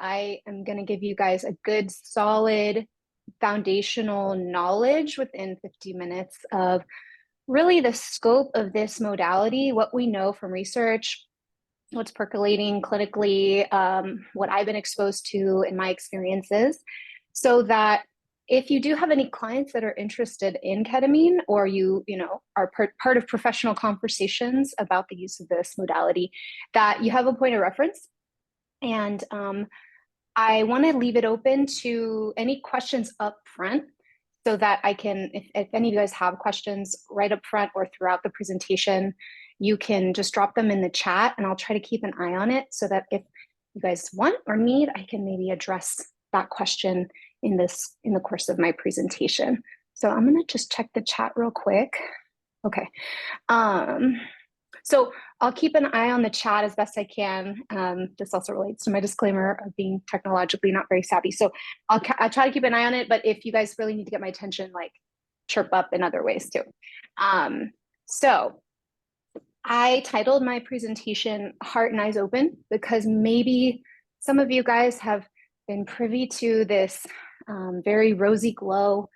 I am going to give you guys a good, solid foundational knowledge within 50 minutes of really the scope of this modality, what we know from research, what's percolating clinically, what I've been exposed to in my experiences, so that if you do have any clients that are interested in ketamine, or you are part of professional conversations about the use of this modality, that you have a point of reference. And I want to leave it open to any questions up front, so that I can, if any of you guys have questions right up front or throughout the presentation, you can just drop them in the chat, and I'll try to keep an eye on it so that if you guys want or need, I can maybe address that question in the course of my presentation. So I'm going to just check the chat real quick. Okay. So I'll keep an eye on the chat as best I can. This also relates to my disclaimer of being technologically not very savvy. So I'll try to keep an eye on it, but if you guys really need to get my attention, like chirp up in other ways too. So I titled my presentation Heart and Eyes Open because maybe some of you guys have been privy to this very rosy glow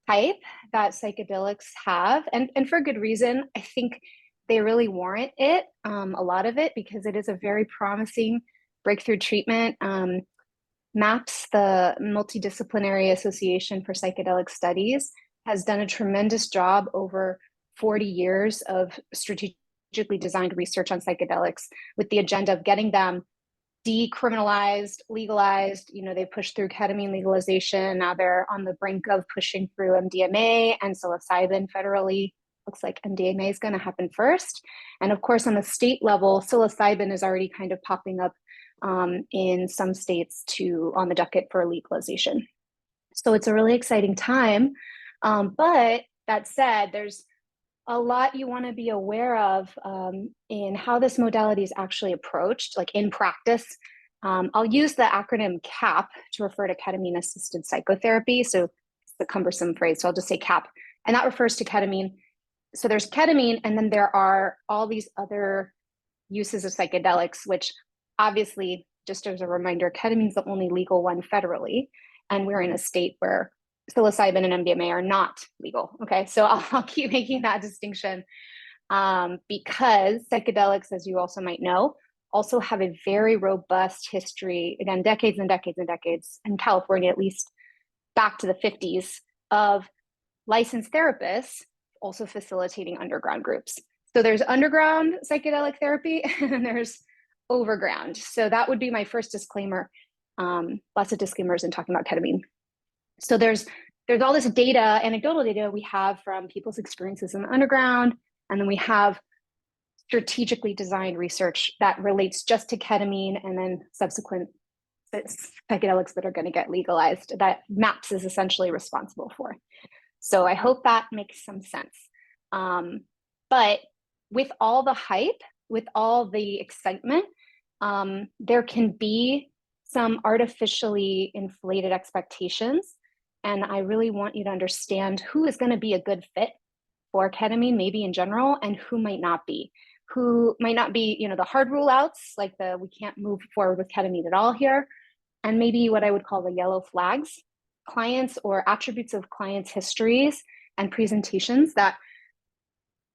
type that psychedelics have, and for good reason. I think they really warrant it, a lot of it, because it is a very promising breakthrough treatment. MAPS, the Multidisciplinary Association for Psychedelic Studies, has done a tremendous job over 40 years of strategically designed research on psychedelics with the agenda of getting them decriminalized, legalized. They pushed through ketamine legalization. Now they're on the brink of pushing through MDMA and psilocybin federally. Looks like MDMA is going to happen first. And of course, on the state level, psilocybin is already kind of popping up in some states on the docket for legalization. So it's a really exciting time. But that said, there's a lot you want to be aware of in how this modality is actually approached, like in practice. I'll use the acronym CAP to refer to ketamine-assisted psychotherapy. So it's a cumbersome phrase, so I'll just say CAP. And that refers to ketamine. So there's ketamine, and then there are all these other uses of psychedelics, which obviously, just as a reminder, ketamine is the only legal one federally. And we're in a state where psilocybin and MDMA are not legal. Okay, so I'll keep making that distinction because psychedelics, as you also might know, also have a very robust history, again, decades and decades and decades, in California, at least back to the 50s, of licensed therapists also facilitating underground groups. So there's underground psychedelic therapy and there's overground. So that would be my first disclaimer. Lots of disclaimers in talking about ketamine. So there's all this data, anecdotal data we have from people's experiences in the underground, and then we have strategically designed research that relates just to ketamine and then subsequent psychedelics that are going to get legalized that MAPS is essentially responsible for. So I hope that makes some sense. But with all the hype, with all the excitement, there can be some artificially inflated expectations. And I really want you to understand who is going to be a good fit for ketamine, maybe in general, and who might not be. Who might not be, the hard rule outs, like we can't move forward with ketamine at all here. And maybe what I would call the yellow flags, clients or attributes of clients' histories and presentations that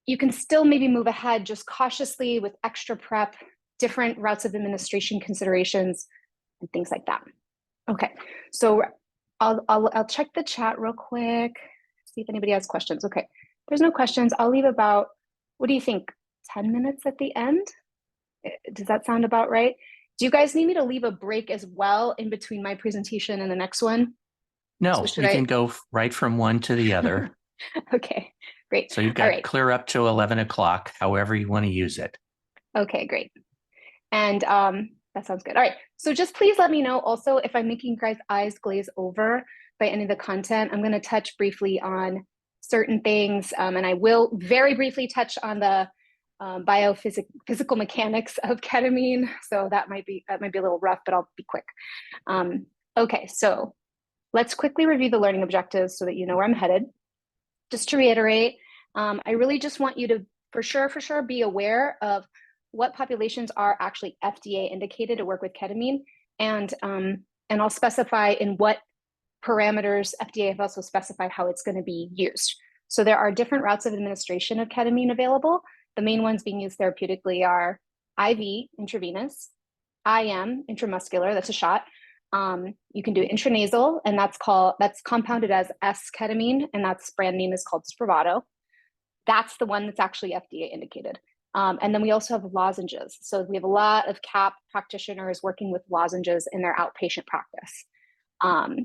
you can still maybe move ahead just cautiously with extra prep, different routes of administration considerations, and things like that. Okay, so I'll check the chat real quick, see if anybody has questions. Okay, there's no questions. I'll leave about, what do you think, 10 minutes at the end? Does that sound about right? Do you guys need me to leave a break as well in between my presentation and the next one? No, we can go right from one to the other. Okay, great. So you've got clear up to 11 o'clock, however you want to use it. Okay, great. And that sounds good. All right, so just please let me know also if I'm making you guys' eyes glaze over by any of the content. I'm going to touch briefly on certain things, and I will very briefly touch on the biophysical mechanics of ketamine. So that might be a little rough, but I'll be quick. Okay, so let's quickly review the learning objectives so that you know where I'm headed. Just to reiterate, I really just want you to for sure be aware of what populations are actually FDA indicated to work with ketamine. And I'll specify in what parameters FDA have also specified how it's going to be used. So there are different routes of administration of ketamine available. The main ones being used therapeutically are IV, intravenous, IM, intramuscular, that's a shot. You can do intranasal, and that's compounded as S-ketamine, and that's brand name is called Spravato. That's the one that's actually FDA indicated. And then we also have lozenges. So we have a lot of CAP practitioners working with lozenges in their outpatient practice.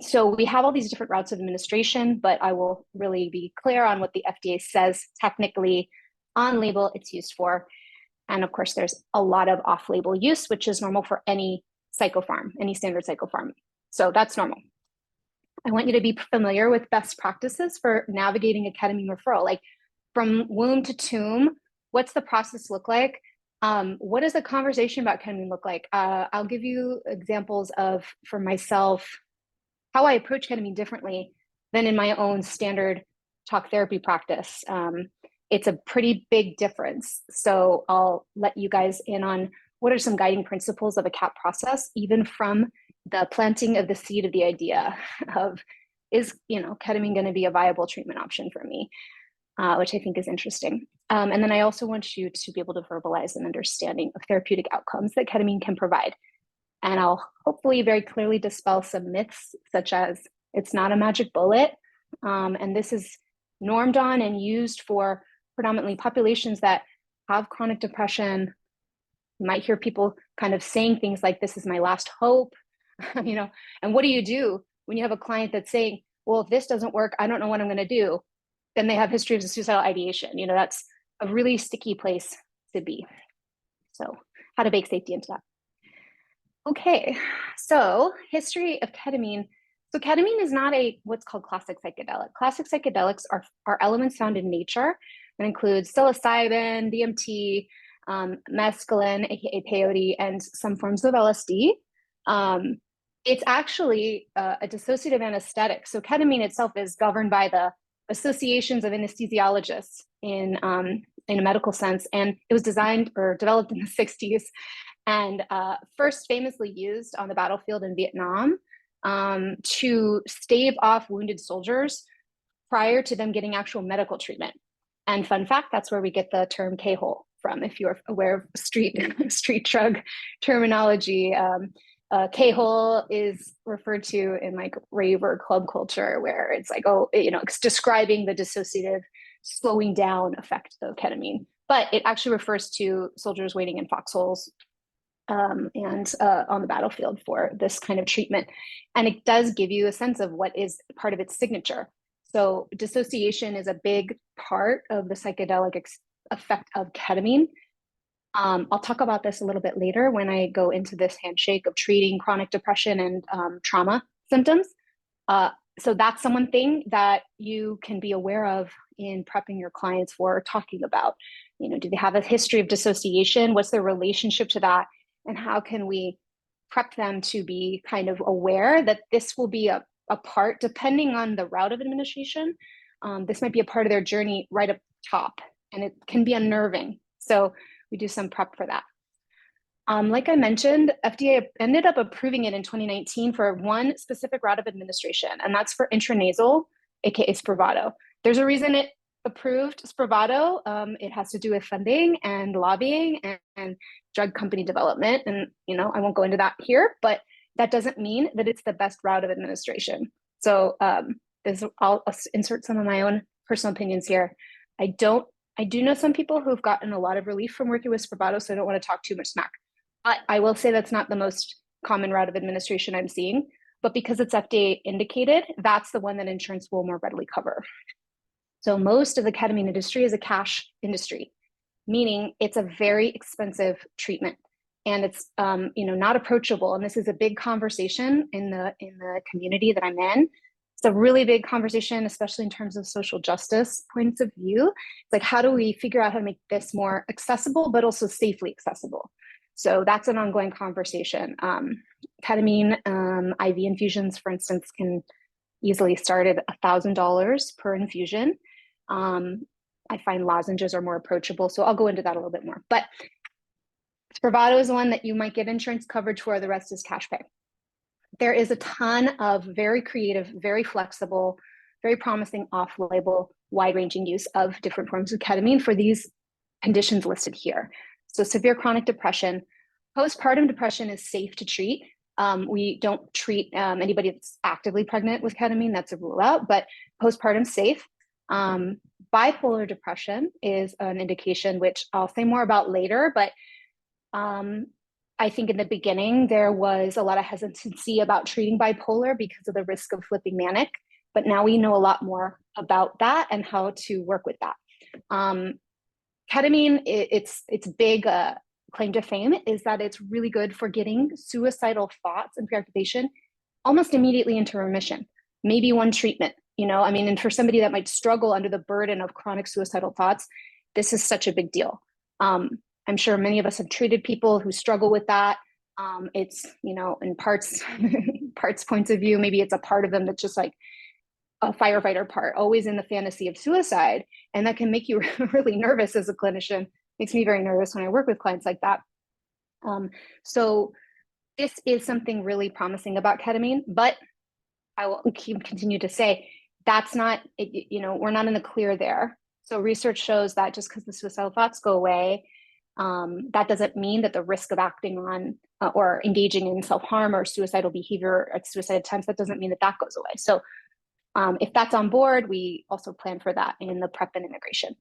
So we have all these different routes of administration, but I will really be clear on what the FDA says technically on label it's used for. And of course, there's a lot of off-label use, which is normal for any psychopharm, any standard psychopharm. So that's normal. I want you to be familiar with best practices for navigating a ketamine referral. Like from womb to tomb, what's the process look like? What does a conversation about ketamine look like? I'll give you examples of, for myself, how I approach ketamine differently than in my own standard talk therapy practice. It's a pretty big difference. So I'll let you guys in on what are some guiding principles of a CAP process, even from the planting of the seed of the idea of, is ketamine going to be a viable treatment option for me, which I think is interesting. And then I also want you to be able to verbalize an understanding of therapeutic outcomes that ketamine can provide. And I'll hopefully very clearly dispel some myths, such as it's not a magic bullet. And this is normed on and used for predominantly populations that have chronic depression. You might hear people kind of saying things like, this is my last hope, and what do you do when you have a client that's saying, well, if this doesn't work, I don't know what I'm going to do. Then they have history of suicidal ideation. That's a really sticky place to be. So how to bake safety into that. Okay, so history of ketamine. So ketamine is not what's called classic psychedelic. Classic psychedelics are elements found in nature and include psilocybin, DMT, mescaline, aka peyote, and some forms of LSD. It's actually a dissociative anesthetic. So ketamine itself is governed by the associations of anesthesiologists in a medical sense, and it was designed or developed in the 60s. And first famously used on the battlefield in Vietnam to stave off wounded soldiers prior to them getting actual medical treatment. And fun fact, that's where we get the term K-hole from, if you're aware of street drug terminology. K-hole is referred to in like rave or club culture, where it's like, it's describing the dissociative slowing down effect of ketamine. But it actually refers to soldiers waiting in foxholes and on the battlefield for this kind of treatment. And it does give you a sense of what is part of its signature. So dissociation is a big part of the psychedelic effect of ketamine. I'll talk about this a little bit later when I go into this handshake of treating chronic depression and trauma symptoms. So that's one thing that you can be aware of in prepping your clients for talking about. Do they have a history of dissociation? What's their relationship to that? And how can we prep them to be kind of aware that this will be a part, depending on the route of administration, this might be a part of their journey right up top, and it can be unnerving. So we do some prep for that. Like I mentioned, FDA ended up approving it in 2019 for one specific route of administration, and that's for intranasal, aka Spravato. There's a reason it approved Spravato. It has to do with funding and lobbying and drug company development. And, I won't go into that here, but that doesn't mean that it's the best route of administration. So I'll insert some of my own personal opinions here. I do know some people who've gotten a lot of relief from working with Spravato, so I don't want to talk too much smack. I will say that's not the most common route of administration I'm seeing, but because it's FDA indicated, that's the one that insurance will more readily cover. So most of the ketamine industry is a cash industry, meaning it's a very expensive treatment, and it's not approachable. And this is a big conversation in the community that I'm in. It's a really big conversation, especially in terms of social justice points of view. It's like, how do we figure out how to make this more accessible, but also safely accessible? So that's an ongoing conversation. Ketamine IV infusions, for instance, can easily start at $1,000 per infusion. I find lozenges are more approachable, so I'll go into that a little bit more. But Spravato is the one that you might get insurance coverage for. The rest is cash pay. there is a ton of very creative, very flexible, very promising off-label, wide-ranging use of different forms of ketamine for these conditions listed here. So severe chronic depression, postpartum depression is safe to treat. We don't treat anybody that's actively pregnant with ketamine. That's a rule out, but postpartum safe. Bipolar depression is an indication, which I'll say more about later, but I think in the beginning, there was a lot of hesitancy about treating bipolar because of the risk of flipping manic, but now we know a lot more about that and how to work with that. Ketamine, its big claim to fame is that it's really good for getting suicidal thoughts and preoccupation almost immediately into remission. Maybe one treatment, you know, I mean, and for somebody that might struggle under the burden of chronic suicidal thoughts, this is such a big deal. I'm sure many of us have treated people who struggle with that. It's, you know, in parts points of view, maybe it's a part of them that's just like a firefighter part, always in the fantasy of suicide. And that can make you really nervous as a clinician. Makes me very nervous when I work with clients like that. So this is something really promising about ketamine, but I will continue to say that's not, you know, we're not in the clear there. So research shows that just because the suicidal thoughts go away, that doesn't mean that the risk of acting on or engaging in self-harm or suicidal behavior at suicide attempts, that doesn't mean that that goes away. So if that's on board, we also plan for that in the prep and integration.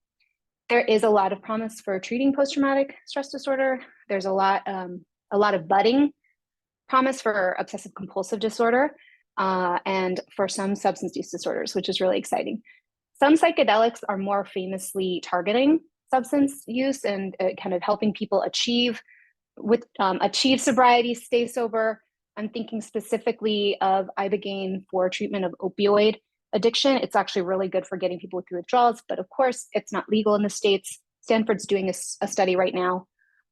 There is a lot of promise for treating post-traumatic stress disorder. There's a lot of budding promise for obsessive compulsive disorder and for some substance use disorders, which is really exciting. Some psychedelics are more famously targeting substance use and kind of helping people achieve sobriety, stay sober. I'm thinking specifically of ibogaine for treatment of opioid addiction. It's actually really good for getting people through withdrawals, but of course, it's not legal in the States. Stanford's doing a study right now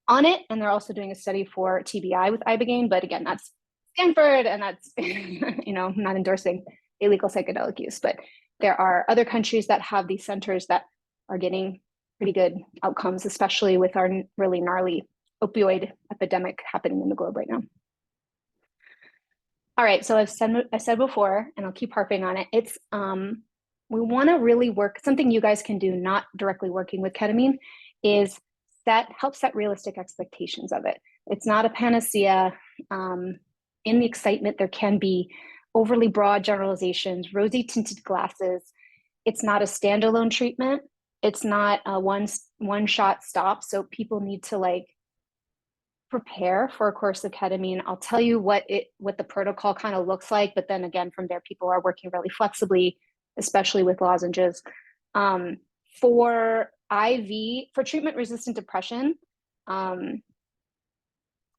on it, and they're also doing a study for TBI with ibogaine. But again, that's Stanford, and that's you know, not endorsing illegal psychedelic use. But there are other countries that have these centers that are getting pretty good outcomes, especially with our really gnarly opioid epidemic happening in the globe right now. All right, so I said before, and I'll keep harping on it, it's we want to really work, something you guys can do, not directly working with ketamine, is help set realistic expectations of it. It's not a panacea. In the excitement, there can be overly broad generalizations, rosy tinted glasses. It's not a standalone treatment. It's not a one shot stop. So people need to like prepare for a course of ketamine. I'll tell you what the protocol kind of looks like, but then again, from there, people are working really flexibly, especially with lozenges. For IV, for treatment-resistant depression,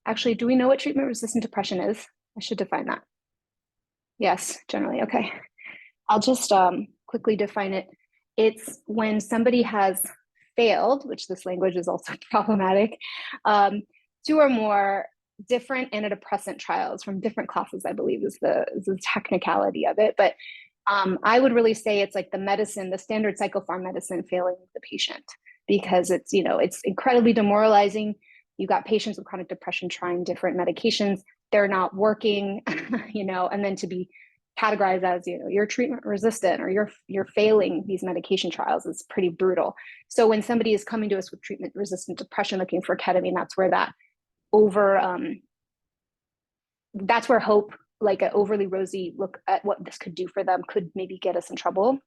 actually, do we know what treatment-resistant depression is? I should define that. Yes, generally, okay. I'll just quickly define it. It's when somebody has failed, which this language is also problematic, 2 or more different antidepressant trials from different classes, I believe is the technicality of it. But I would really say it's like the standard psychopharm medicine failing the patient, because it's, you know, it's incredibly demoralizing. You got patients with chronic depression trying different medications. They're not working, you know, and then to be categorized as, you know, you're treatment resistant or you're failing these medication trials is pretty brutal. So when somebody is coming to us with treatment resistant depression looking for ketamine, that's where that's where hope, like an overly rosy look at what this could do for them, could maybe get us in trouble,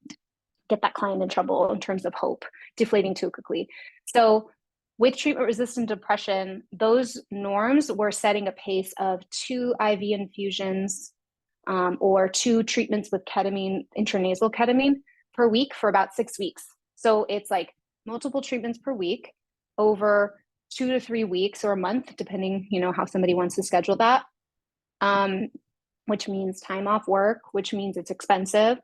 get that client in trouble in terms of hope deflating too quickly. So with treatment resistant depression, those norms were setting a pace of 2 IV infusions or 2 treatments with ketamine, intranasal ketamine per week for about 6 weeks. So it's like multiple treatments per week over 2 to 3 weeks or a month, depending, you know, how somebody wants to schedule that, which means time off work, which means it's expensive.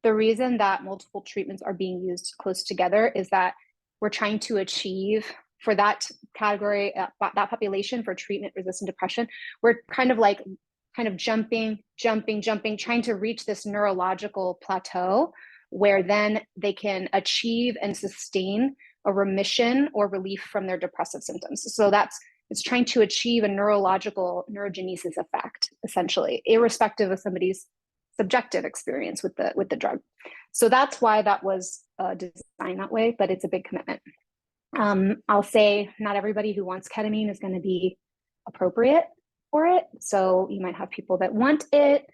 The reason that multiple treatments are being used close together is that we're trying to achieve for that category, that population for treatment-resistant depression, we're kind of jumping, trying to reach this neurological plateau where then they can achieve and sustain a remission or relief from their depressive symptoms. So that's It's trying to achieve a neurological neurogenesis effect, essentially, irrespective of somebody's subjective experience with the drug. So that's why that was designed that way, but it's a big commitment. I'll say not everybody who wants ketamine is going to be appropriate for it. So you might have people that want it,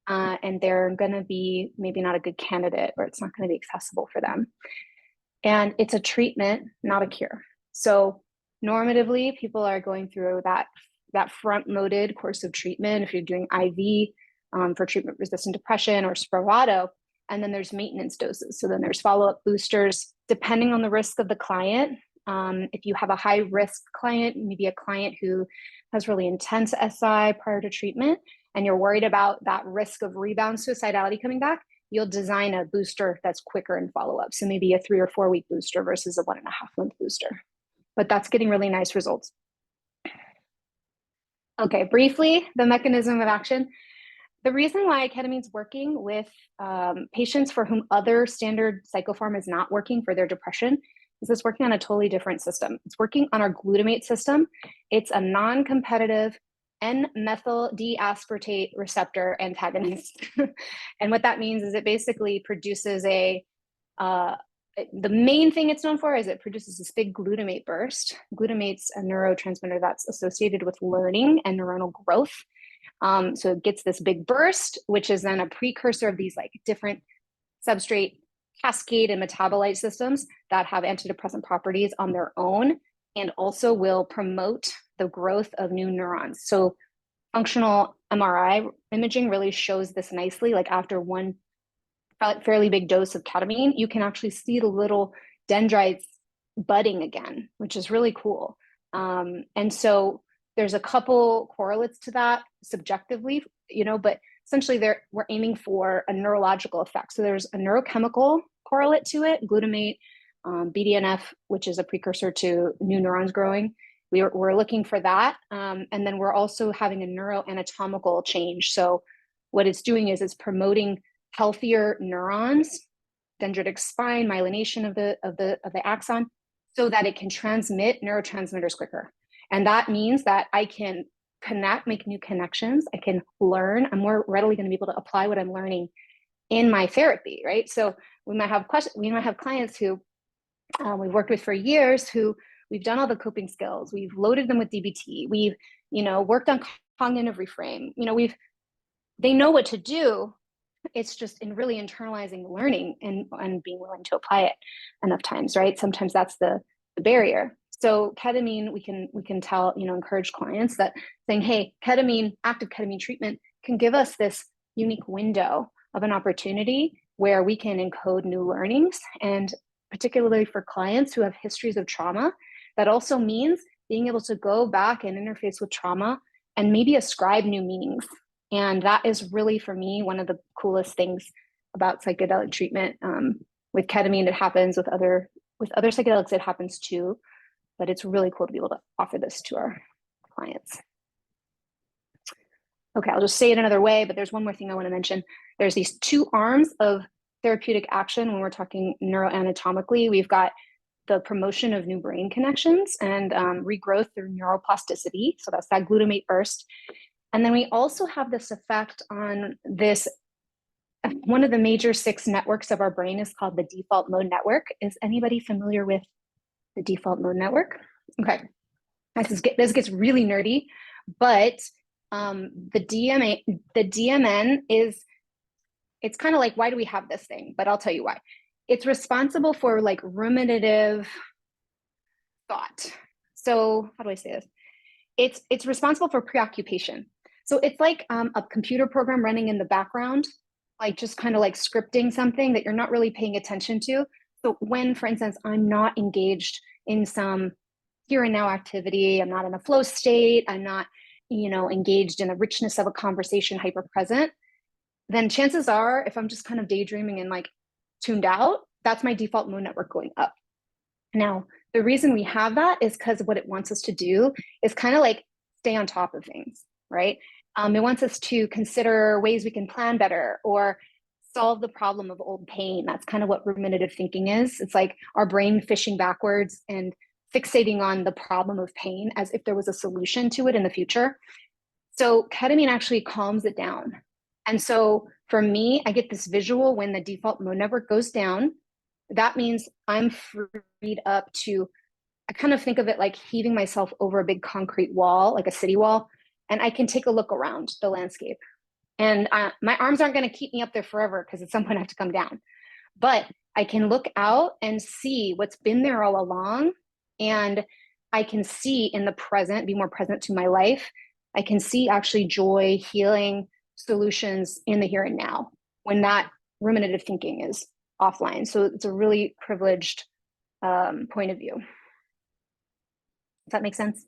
and they're going to be maybe not a good candidate, or it's not going to be accessible for them. And it's a treatment, not a cure. So normatively, people are going through that front-loaded course of treatment. If you're doing IV for treatment-resistant depression or Spravato, and then there's maintenance doses. So then there's follow-up boosters, depending on the risk of the client. If you have a high-risk client, maybe a client who has really intense SI prior to treatment, and you're worried about that risk of rebound suicidality coming back, you'll design a booster that's quicker in follow-up. So maybe a 3 or 4 week booster versus a 1.5 month booster. But that's getting really nice results. Okay, briefly, the mechanism of action. The reason why ketamine's working with patients for whom other standard psychopharm is not working for their depression is it's working on a totally different system. It's working on our glutamate system. It's a non-competitive N-methyl D-aspartate receptor antagonist. And what that means is it basically produces the main thing it's known for is it produces this big glutamate burst. Glutamate's a neurotransmitter that's associated with learning and neuronal growth. So it gets this big burst, which is then a precursor of these like different substrate cascade and metabolite systems that have antidepressant properties on their own, and also will promote the growth of new neurons. So functional MRI imaging really shows this nicely. Like after one fairly big dose of ketamine, you can actually see the little dendrites budding again, which is really cool. And so there's a couple correlates to that subjectively, but essentially we're aiming for a neurological effect. So there's a neurochemical correlate to it, glutamate, BDNF, which is a precursor to new neurons growing. We're looking for that. And then we're also having a neuroanatomical change. So what it's doing is it's promoting healthier neurons, dendritic spine, myelination of the axon, so that it can transmit neurotransmitters quicker. And that means that I can make new connections. I can learn. I'm more readily going to be able to apply what I'm learning in my therapy, right? So we might have clients who we've worked with for years who we've done all the coping skills. We've loaded them with DBT. We've, worked on cognitive reframe. They know what to do. It's just in really internalizing the learning and being willing to apply it enough times, right? Sometimes that's the barrier. So ketamine, we can tell, encourage clients that saying, hey, active ketamine treatment can give us this unique window of an opportunity where we can encode new learnings. And particularly for clients who have histories of trauma, that also means being able to go back and interface with trauma and maybe ascribe new meanings. And that is really, for me, one of the coolest things about psychedelic treatment. With ketamine, it happens. With other psychedelics, it happens too. But it's really cool to be able to offer this to our clients. Okay, I'll just say it another way, but there's one more thing I want to mention. There's these two arms of therapeutic action when we're talking neuroanatomically. We've got the promotion of new brain connections and regrowth through neuroplasticity. So that's that glutamate burst. And then we also have this effect on this. One of the major 6 networks of our brain is called the default mode network. Is anybody familiar with the default mode network? Okay, this gets really nerdy, but the DMN is, it's kind of like, why do we have this thing? But I'll tell you why. It's responsible for like ruminative thought. So how do I say this? It's responsible for preoccupation. So it's like a computer program running in the background, like just kind of like scripting something that you're not really paying attention to. So when, for instance, I'm not engaged in some here and now activity, I'm not in a flow state, I'm not, engaged in the richness of a conversation, hyper present, then chances are, if I'm just kind of daydreaming and like tuned out, that's my default mode network going up. Now, the reason we have that is because what it wants us to do is kind of like stay on top of things, right? It wants us to consider ways we can plan better or solve the problem of old pain. That's kind of what ruminative thinking is. It's like our brain fishing backwards and fixating on the problem of pain as if there was a solution to it in the future. So ketamine actually calms it down. And so for me, I get this visual when the default mode network goes down. That means I'm freed up to, I kind of think of it like heaving myself over a big concrete wall, like a city wall, and I can take a look around the landscape. And my arms aren't going to keep me up there forever because at some point I have to come down. But I can look out and see what's been there all along. And I can see in the present, be more present to my life. I can see actually joy, healing, solutions in the here and now when that ruminative thinking is offline. So it's a really privileged point of view. Does that make sense?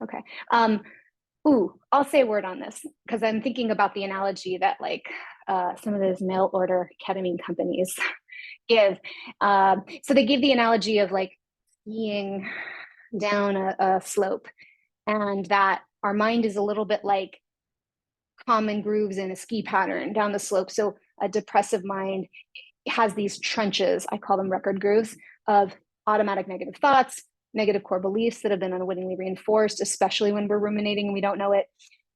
Okay. I'll say a word on this because I'm thinking about the analogy that like some of those mail order ketamine companies give. So they give the analogy of like skiing down a slope, and that our mind is a little bit like common grooves in a ski pattern down the slope. So a depressive mind has these trenches, I call them record grooves, of automatic negative thoughts, negative core beliefs that have been unwittingly reinforced, especially when we're ruminating and we don't know it.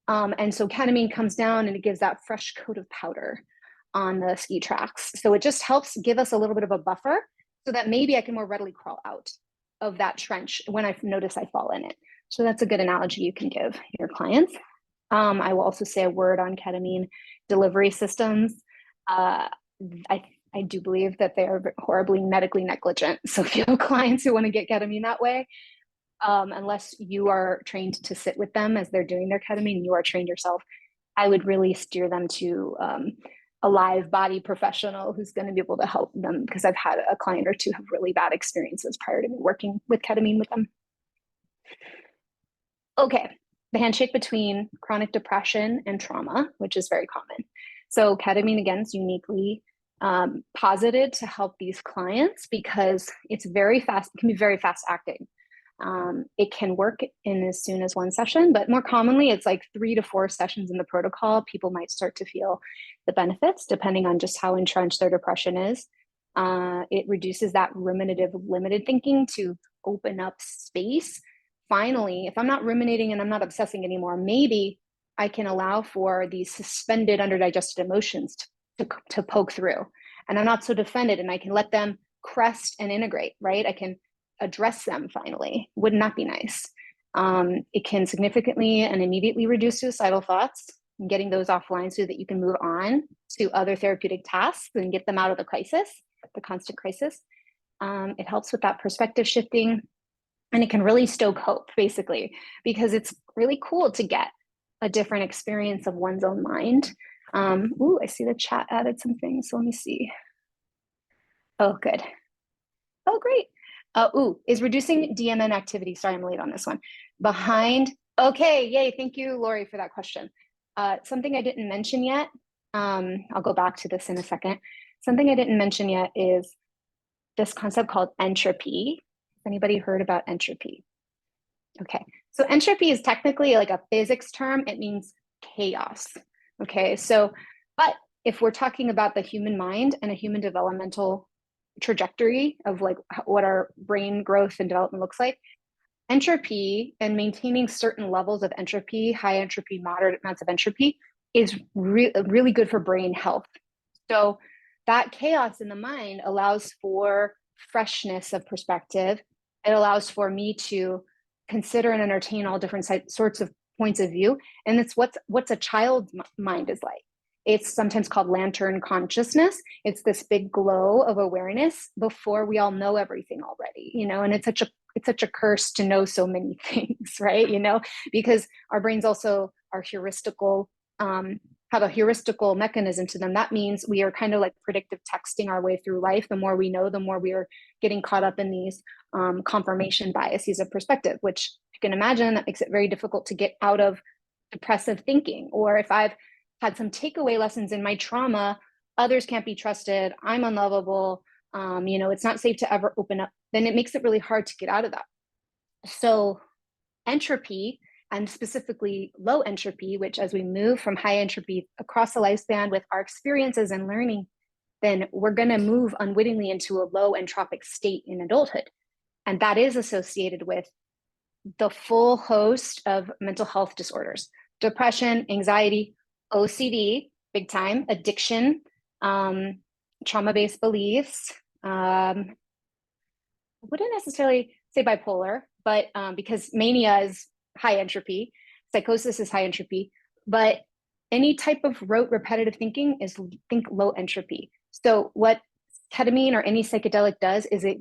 And so ketamine comes down and it gives that fresh coat of powder on the ski tracks. So it just helps give us a little bit of a buffer so that maybe I can more readily crawl out of that trench when I notice I fall in it. So that's a good analogy you can give your clients. I will also say a word on ketamine delivery systems. I do believe that they are horribly medically negligent. So if you have clients who want to get ketamine that way, unless you are trained to sit with them as they're doing their ketamine, you are trained yourself, I would really steer them to a live body professional who's going to be able to help them, because I've had a client or two have really bad experiences prior to me working with ketamine with them. Okay, the handshake between chronic depression and trauma, which is very common. So ketamine, again, is uniquely posited to help these clients because it's very fast, it can be very fast acting. It can work in as soon as one session, but more commonly it's like 3 to 4 sessions in the protocol. People might start to feel the benefits depending on just how entrenched their depression is. It reduces that ruminative limited thinking to open up space. Finally, if I'm not ruminating and I'm not obsessing anymore, maybe I can allow for these suspended underdigested emotions to poke through. And I'm not so defended and I can let them crest and integrate, right? I can address them finally. Wouldn't that be nice? It can significantly and immediately reduce suicidal thoughts and getting those offline so that you can move on to other therapeutic tasks and get them out of the crisis, the constant crisis. It helps with that perspective shifting, and it can really stoke hope, basically, because it's really cool to get a different experience of one's own mind. I see the chat added some things, so let me see. Oh, good. Oh, great. Is reducing DMN activity, sorry, I'm late on this one, behind, okay, yay, thank you, Lori, for that question. Something I didn't mention yet, I'll go back to this in a second. Something I didn't mention yet is this concept called entropy. Anybody heard about entropy? Okay, so entropy is technically like a physics term. It means chaos. Okay, so, but if we're talking about the human mind and a human developmental trajectory of like what our brain growth and development looks like, entropy and maintaining certain levels of entropy, high entropy, moderate amounts of entropy, is really good for brain health. So that chaos in the mind allows for freshness of perspective. It allows for me to consider and entertain all different sorts of points of view. And it's what's a child's mind is like. It's sometimes called lantern consciousness. It's this big glow of awareness before we all know everything already, you know, and it's such a curse to know so many things, right? You know, because our brains also are heuristical, have a heuristical mechanism to them. That means we are kind of like predictive texting our way through life. The more we know, the more we are getting caught up in these confirmation biases of perspective, which you can imagine that makes it very difficult to get out of depressive thinking. Or if I've had some takeaway lessons in my trauma, others can't be trusted, I'm unlovable, you know, it's not safe to ever open up, then it makes it really hard to get out of that. So entropy, and specifically low entropy, which as we move from high entropy across the lifespan with our experiences and learning, then we're going to move unwittingly into a low entropic state in adulthood. And that is associated with the full host of mental health disorders: depression, anxiety, OCD, big time, addiction, trauma-based beliefs. I wouldn't necessarily say bipolar, but because mania is high entropy, psychosis is high entropy, but any type of rote repetitive thinking is, think, low entropy. So what ketamine or any psychedelic does is it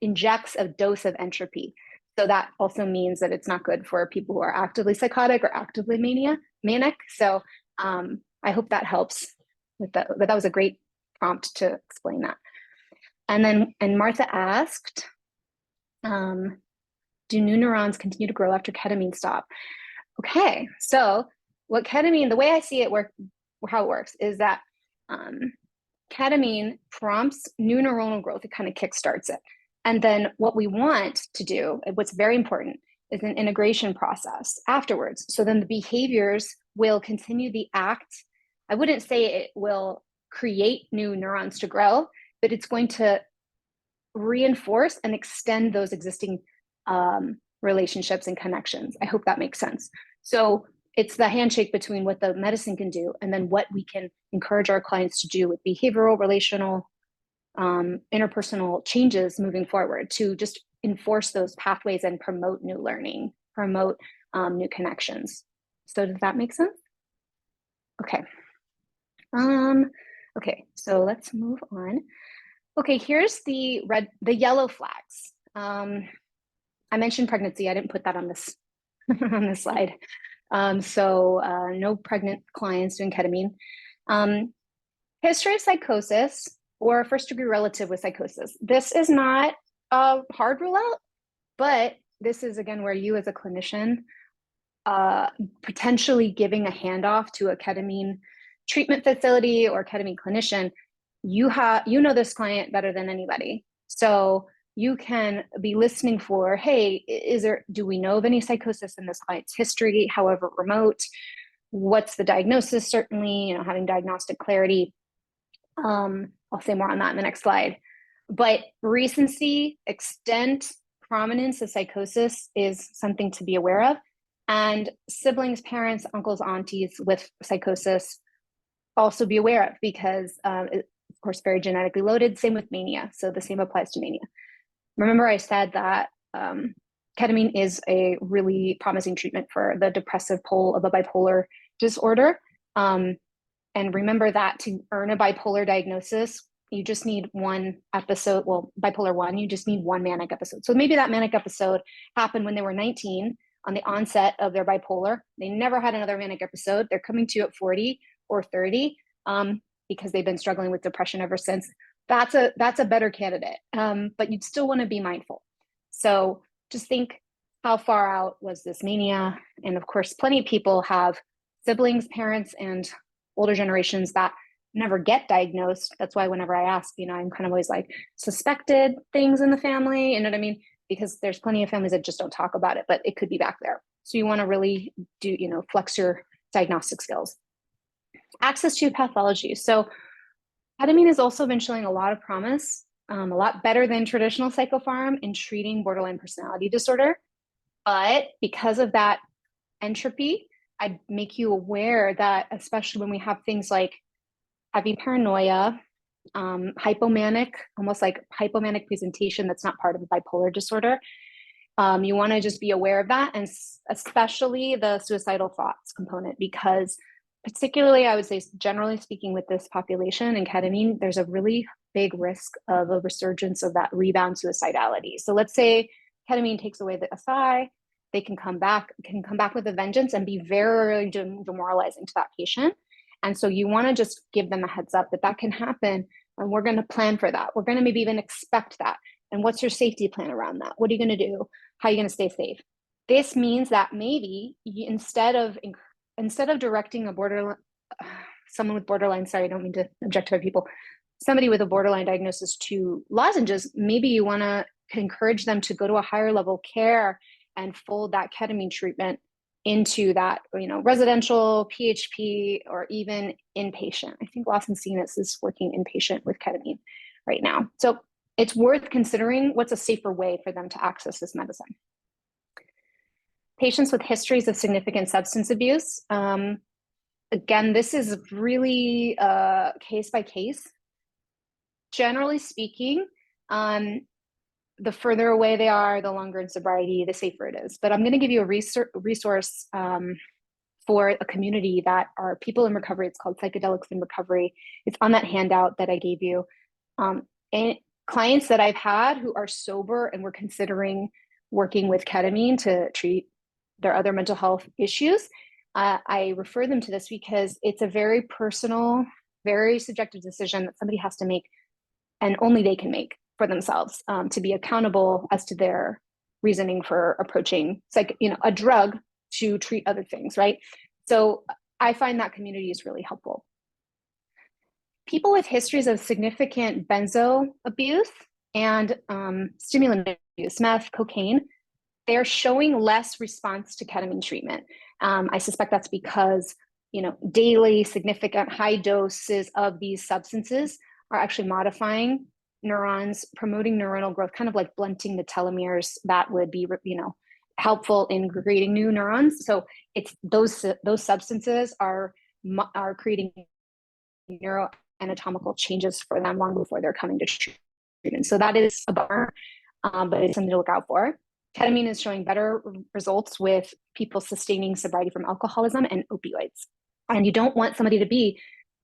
injects a dose of entropy. So that also means that it's not good for people who are actively psychotic or actively manic. So I hope that helps with that. But that was a great prompt to explain that. And Martha asked, do new neurons continue to grow after ketamine stop? Okay, so what ketamine, the way I see it how it works is that ketamine prompts new neuronal growth. It kind of kickstarts it. And then what we want to do, what's very important, is an integration process afterwards. So then the behaviors will continue the act. I wouldn't say it will create new neurons to grow, but it's going to reinforce and extend those existing relationships and connections. I hope that makes sense. So it's the handshake between what the medicine can do and then what we can encourage our clients to do with behavioral, relational, interpersonal changes moving forward to just enforce those pathways and promote new learning, promote new connections. So does that make sense? Okay. Okay, so let's move on. Okay, here's the yellow flags. I mentioned pregnancy. I didn't put that on this on this slide. No pregnant clients doing ketamine. History of psychosis or first-degree relative with psychosis. This is not a hard rule out, but this is, again, where you as a clinician potentially giving a handoff to a ketamine treatment facility or ketamine clinician, you know this client better than anybody. So you can be listening for, hey, do we know of any psychosis in this client's history, however remote? What's the diagnosis? Certainly, having diagnostic clarity. I'll say more on that in the next slide. But recency, extent, prominence of psychosis is something to be aware of. And siblings, parents, uncles, aunties with psychosis also be aware of, because of course, very genetically loaded. Same with mania. So the same applies to mania. Remember I said that ketamine is a really promising treatment for the depressive pole of a bipolar disorder. And remember that to earn a bipolar diagnosis, you just need one episode. Well, bipolar 1, you just need one manic episode. So maybe that manic episode happened when they were 19 on the onset of their bipolar. They never had another manic episode. They're coming to you at 40 or 30 because they've been struggling with depression ever since. That's a better candidate, but you'd still want to be mindful. So just think, how far out was this mania? And of course, plenty of people have siblings, parents, and older generations that never get diagnosed. That's why whenever I ask, I'm kind of always like, suspected things in the family, you know what I mean? Because there's plenty of families that just don't talk about it, but it could be back there. So you want to really do, flex your diagnostic skills. Access to pathology. So ketamine has also been showing a lot of promise, a lot better than traditional psychopharm in treating borderline personality disorder. But because of that entropy, I'd make you aware that, especially when we have things like having paranoia, hypomanic, almost like hypomanic presentation that's not part of a bipolar disorder, you want to just be aware of that, and especially the suicidal thoughts component, because particularly, I would say, generally speaking, with this population and ketamine, there's a really big risk of a resurgence of that rebound suicidality. So let's say ketamine takes away the SI, they can come back with a vengeance and be very demoralizing to that patient. And so you want to just give them a heads up that can happen, and we're going to plan for that. We're going to maybe even expect that. And what's your safety plan around that? What are you going to do? How are you going to stay safe? This means that maybe instead of directing someone with borderline, sorry, I don't mean to objectify people, somebody with a borderline diagnosis to lozenges, maybe you want to encourage them to go to a higher level care and fold that ketamine treatment into that, residential, PHP, or even inpatient. I think Los Encinas is working inpatient with ketamine right now. So it's worth considering what's a safer way for them to access this medicine. Patients with histories of significant substance abuse. Again, this is really case by case. Generally speaking, the further away they are, the longer in sobriety, the safer it is. But I'm going to give you a resource for a community that are people in recovery. It's called Psychedelics in Recovery. It's on that handout that I gave you. And clients that I've had who are sober and were considering working with ketamine to treat their other mental health issues, I refer them to this because it's a very personal, very subjective decision that somebody has to make, and only they can make for themselves, to be accountable as to their reasoning for approaching a drug to treat other things, right? So I find that community is really helpful. People with histories of significant benzo abuse and stimulant abuse, meth, cocaine, they're showing less response to ketamine treatment. I suspect that's because, daily significant high doses of these substances are actually modifying neurons, promoting neuronal growth, kind of like blunting the telomeres that would be, helpful in creating new neurons. So it's those substances are creating neuroanatomical changes for them long before they're coming to treatment. So that is a bummer, but it's something to look out for. Ketamine is showing better results with people sustaining sobriety from alcoholism and opioids. And you don't want somebody to be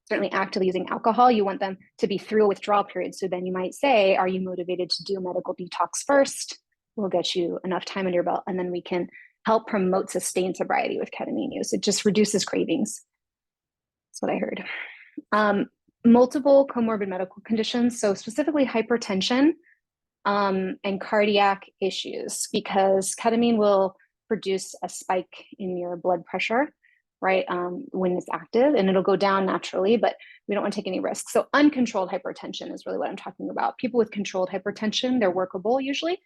certainly actively using alcohol. You want them to be through a withdrawal period. So then you might say, are you motivated to do a medical detox first? We'll get you enough time under your belt, and then we can help promote sustained sobriety with ketamine use. It just reduces cravings. That's what I heard. Multiple comorbid medical conditions, so specifically hypertension, and cardiac issues, because ketamine will produce a spike in your blood pressure, right, when it's active, and it'll go down naturally, but we don't want to take any risks. So uncontrolled hypertension is really what I'm talking about. People with controlled hypertension, they're workable usually.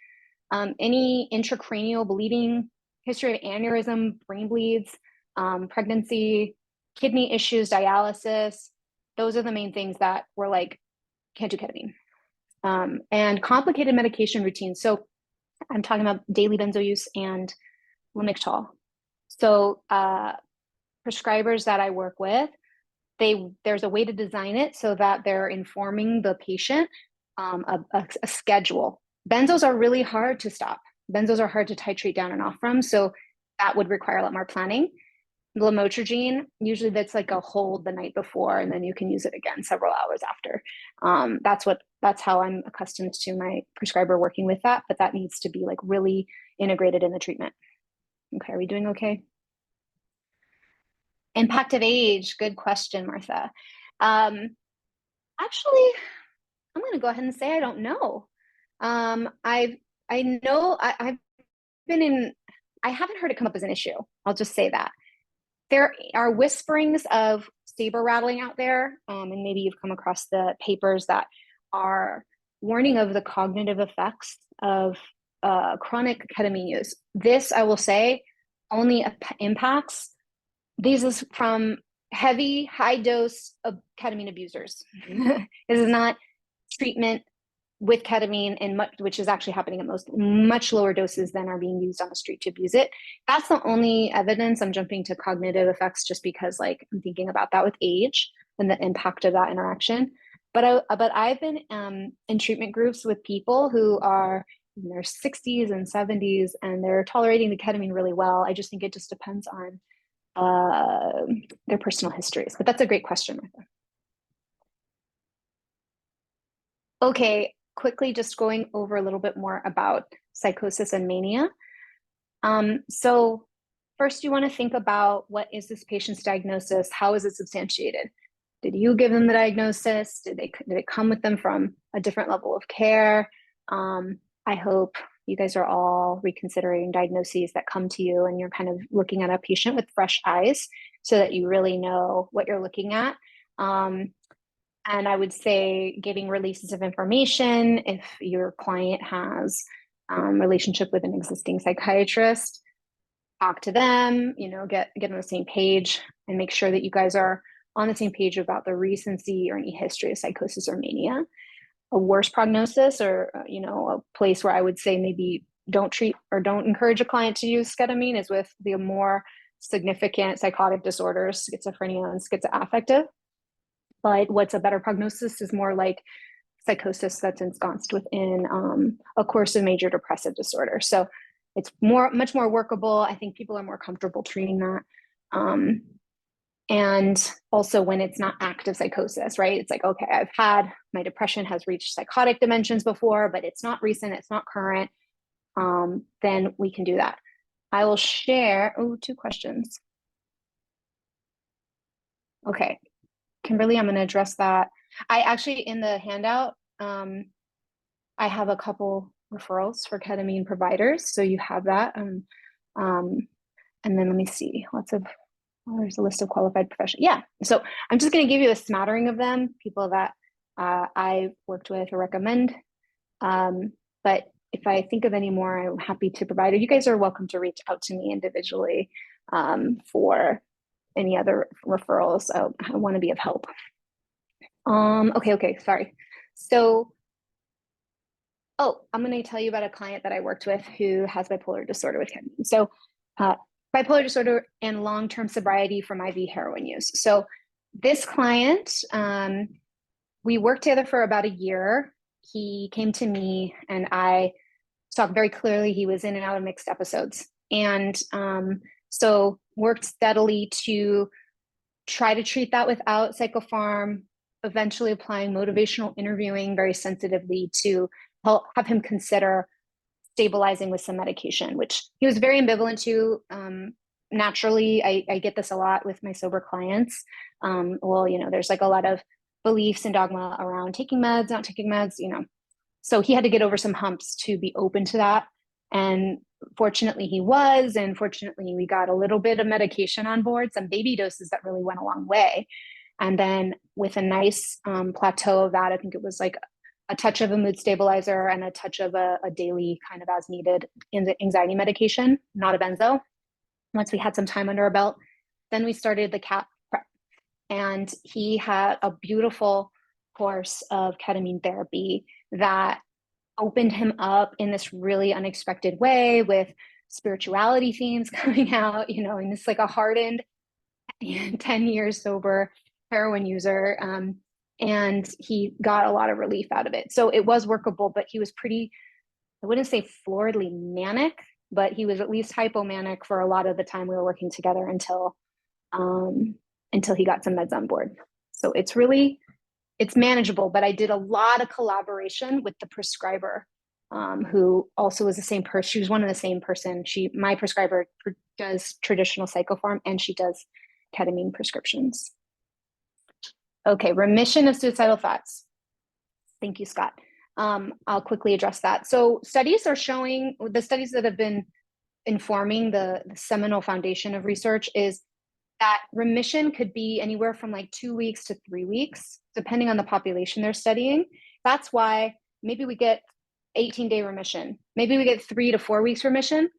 Any intracranial bleeding, history of aneurysm, brain bleeds, pregnancy, kidney issues, dialysis, those are the main things that we're like, can't do ketamine. And complicated medication routines. So I'm talking about daily benzo use and Lamictal. So prescribers that I work with, there's a way to design it so that they're informing the patient a schedule. Benzos are really hard to stop. Benzos are hard to titrate down and off from. So that would require a lot more planning. Lamotrigine, usually that's like a hold the night before, and then you can use it again several hours after. That's how I'm accustomed to my prescriber working with that, but that needs to be like really integrated in the treatment. Okay, are we doing okay? Impact of age, good question, Martha. Actually, I'm going to go ahead and say I don't know. I haven't heard it come up as an issue. I'll just say that. There are whisperings of saber rattling out there, and maybe you've come across the papers that are warning of the cognitive effects of chronic ketamine use. This, I will say, only impacts. This is from heavy, high dose of ketamine abusers. This is not treatment with ketamine, which is actually happening at much lower doses than are being used on the street to abuse it. That's the only evidence. I'm jumping to cognitive effects just because I'm thinking about that with age and the impact of that interaction. But I've been in treatment groups with people who are in their 60s and 70s, and they're tolerating the ketamine really well. I just think it just depends on their personal histories. But that's a great question, Martha. Okay, quickly just going over a little bit more about psychosis and mania. So first you want to think about, what is this patient's diagnosis? How is it substantiated? Did you give them the diagnosis? Did it come with them from a different level of care? I hope you guys are all reconsidering diagnoses that come to you, and you're kind of looking at a patient with fresh eyes so that you really know what you're looking at. And I would say giving releases of information if your client has relationship with an existing psychiatrist, talk to them, get on the same page, and make sure that you guys are on the same page about the recency or any history of psychosis or mania. a worse prognosis, or a place where I would say maybe don't treat or don't encourage a client to use ketamine is with the more significant psychotic disorders, schizophrenia and schizoaffective. But what's a better prognosis is more like psychosis that's ensconced within a course of major depressive disorder. So it's much more workable. I think people are more comfortable treating that. And also when it's not active psychosis, right? It's like, okay, my depression has reached psychotic dimensions before, but it's not recent, it's not current. Then we can do that. I will share, 2 questions. Okay, Kimberly, I'm going to address that. I actually, in the handout, I have a couple referrals for ketamine providers. So you have that. And then let me see, there's a list of qualified professionals. Yeah. So I'm just going to give you a smattering of them, people that I've worked with or recommend. But if I think of any more, I'm happy to provide, or you guys are welcome to reach out to me individually for any other referrals. I want to be of help. Okay, sorry. So, I'm going to tell you about a client that I worked with who has bipolar disorder with ketamine. So, bipolar disorder and long-term sobriety from IV heroin use. So, this client, we worked together for about a year. He came to me and I talked very clearly. He was in and out of mixed episodes. And so worked steadily to try to treat that without psychopharm, eventually applying motivational interviewing very sensitively to help have him consider stabilizing with some medication, which he was very ambivalent to. Naturally, I get this a lot with my sober clients. There's like a lot of beliefs and dogma around taking meds, not taking meds, So he had to get over some humps to be open to that. And fortunately he was, and fortunately we got a little bit of medication on board, some baby doses that really went a long way. And then with a nice plateau of that, I think it was like a touch of a mood stabilizer and a touch of a daily kind of as needed anxiety medication, not a benzo. Once we had some time under our belt, then we started the CAP prep. And he had a beautiful course of ketamine therapy that opened him up in this really unexpected way, with spirituality themes coming out, and this like a hardened 10 years sober heroin user. And he got a lot of relief out of it. So it was workable, but he was pretty, I wouldn't say floridly manic, but he was at least hypomanic for a lot of the time we were working together until he got some meds on board. So it's manageable, but I did a lot of collaboration with the prescriber, who also was the same person. She was one of the same person. My prescriber does traditional psychopharm and she does ketamine prescriptions. Okay, remission of suicidal thoughts. Thank you, Scott. I'll quickly address that. So studies are showing, the studies that have been informing the seminal foundation of research is that remission could be anywhere from like 2 weeks to 3 weeks, depending on the population they're studying. That's why maybe we get 18-day remission, maybe we get 3 to 4 weeks remission,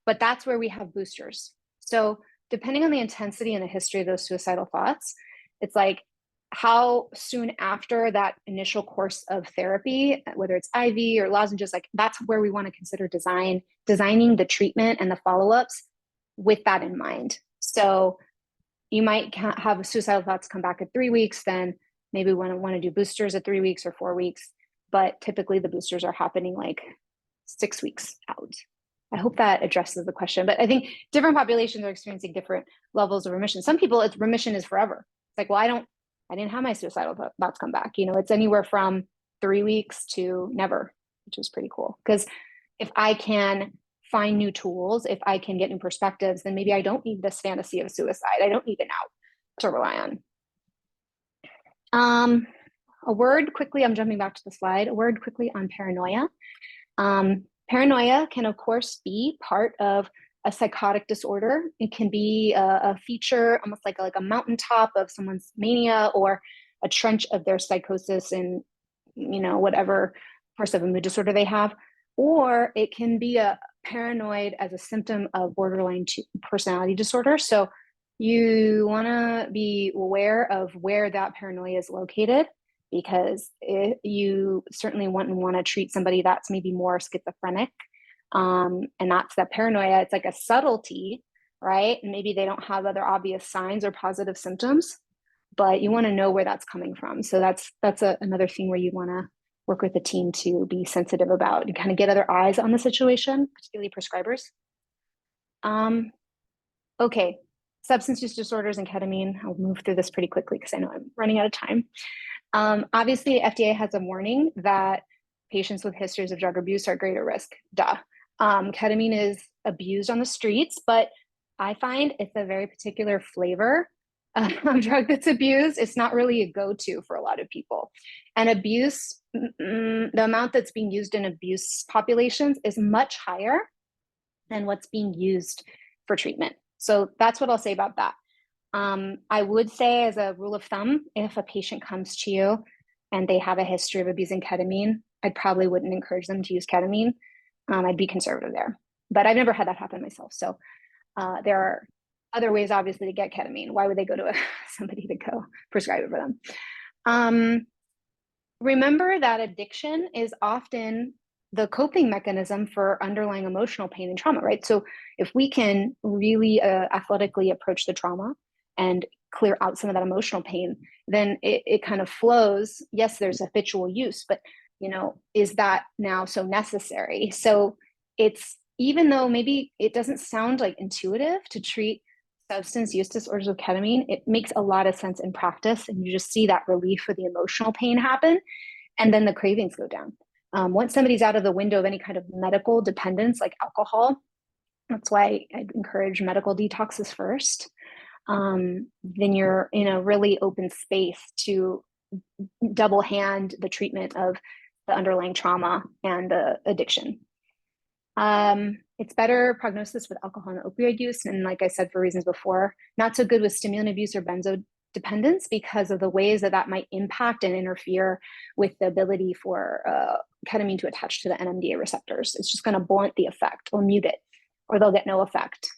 but that's where we have boosters. So depending on the intensity and the history of those suicidal thoughts, it's like how soon after that initial course of therapy, whether it's IV or lozenges, like that's where we want to consider designing the treatment and the follow-ups with that in mind. So you might have suicidal thoughts come back at 3 weeks, then maybe we want to do boosters at 3 weeks or 4 weeks, but typically the boosters are happening like 6 weeks out. I hope that addresses the question, but I think different populations are experiencing different levels of remission. Some people, remission is forever. It's like, well, I didn't have my suicidal thoughts come back. It's anywhere from 3 weeks to never, which is pretty cool. Because if I can find new tools, if I can get new perspectives, then maybe I don't need this fantasy of suicide. I don't need an out to rely on. A word quickly, I'm jumping back to the slide, a word quickly on paranoia. Paranoia can, of course, be part of a psychotic disorder. It can be a feature, almost like a mountaintop of someone's mania, or a trench of their psychosis and, whatever course of a mood disorder they have. Or it can be a paranoid as a symptom of borderline personality disorder. So you want to be aware of where that paranoia is located because you certainly wouldn't want to treat somebody that's maybe more schizophrenic. And that's that paranoia. It's like a subtlety, right? And maybe they don't have other obvious signs or positive symptoms, but you want to know where that's coming from. So that's another thing where you want to work with the team to be sensitive about and kind of get other eyes on the situation, particularly prescribers. Okay, substance use disorders and ketamine. I'll move through this pretty quickly because I know I'm running out of time. Obviously, FDA has a warning that patients with histories of drug abuse are at greater risk. Duh. Ketamine is abused on the streets, but I find it's a very particular flavor of drug that's abused. It's not really a go-to for a lot of people. And abuse, the amount that's being used in abuse populations is much higher than what's being used for treatment. So that's what I'll say about that. I would say, as a rule of thumb, if a patient comes to you and they have a history of abusing ketamine, I probably wouldn't encourage them to use ketamine. I'd be conservative there, but I've never had that happen myself. So there are other ways, obviously, to get ketamine. Why would they go to somebody to go prescribe it for them? Remember that addiction is often the coping mechanism for underlying emotional pain and trauma, right? So if we can really athletically approach the trauma and clear out some of that emotional pain, then it kind of flows. Yes, there's habitual use, but is that now so necessary? So it's, even though maybe it doesn't sound like intuitive to treat substance use disorders with ketamine, it makes a lot of sense in practice, and you just see that relief for the emotional pain happen, and then the cravings go down. Once somebody's out of the window of any kind of medical dependence like alcohol, that's why I encourage medical detoxes first. Then you're in a really open space to double hand the treatment of the underlying trauma and the addiction. It's better prognosis with alcohol and opioid use. And like I said, for reasons before, not so good with stimulant abuse or benzo dependence because of the ways that might impact and interfere with the ability for ketamine to attach to the NMDA receptors. It's just going to blunt the effect or mute it, or they'll get no effect.